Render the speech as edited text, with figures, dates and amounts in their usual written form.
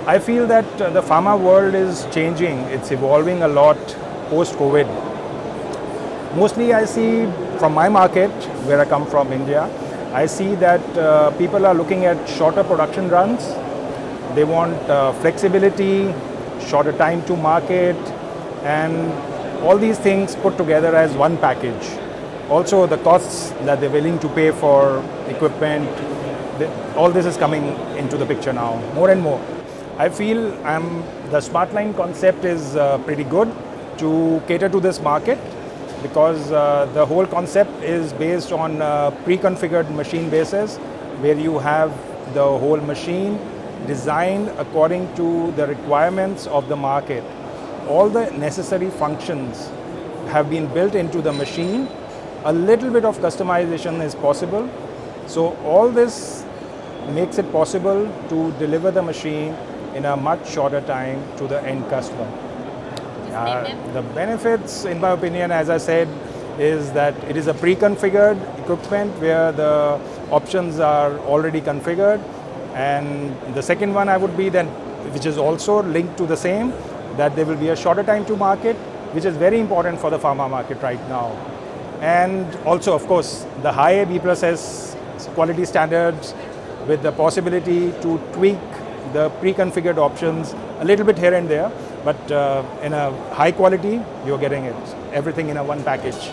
I feel that the pharma world is changing. It's evolving a lot post-COVID. Mostly I see from my market, where I come from, India, I see that people are looking at shorter production runs. They want flexibility, shorter time to market, and all these things put together as one package. Also the costs that they're willing to pay for equipment, all this is coming into the picture now, more and more. I feel the smartline concept is pretty good to cater to this market, because the whole concept is based on pre-configured machine basis, where you have the whole machine designed according to the requirements of the market. All the necessary functions have been built into the machine. A little bit of customization is possible. So all this makes it possible to deliver the machine in a much shorter time to the end customer. The benefits, in my opinion, as I said, is that it is a pre-configured equipment where the options are already configured. And the second one would be then, which is also linked to the same, that there will be a shorter time to market, which is very important for the pharma market right now. And also, of course, the high B+S quality standards with the possibility to tweak the pre-configured options a little bit here and there, but in a high quality, you're getting it, everything in a one package.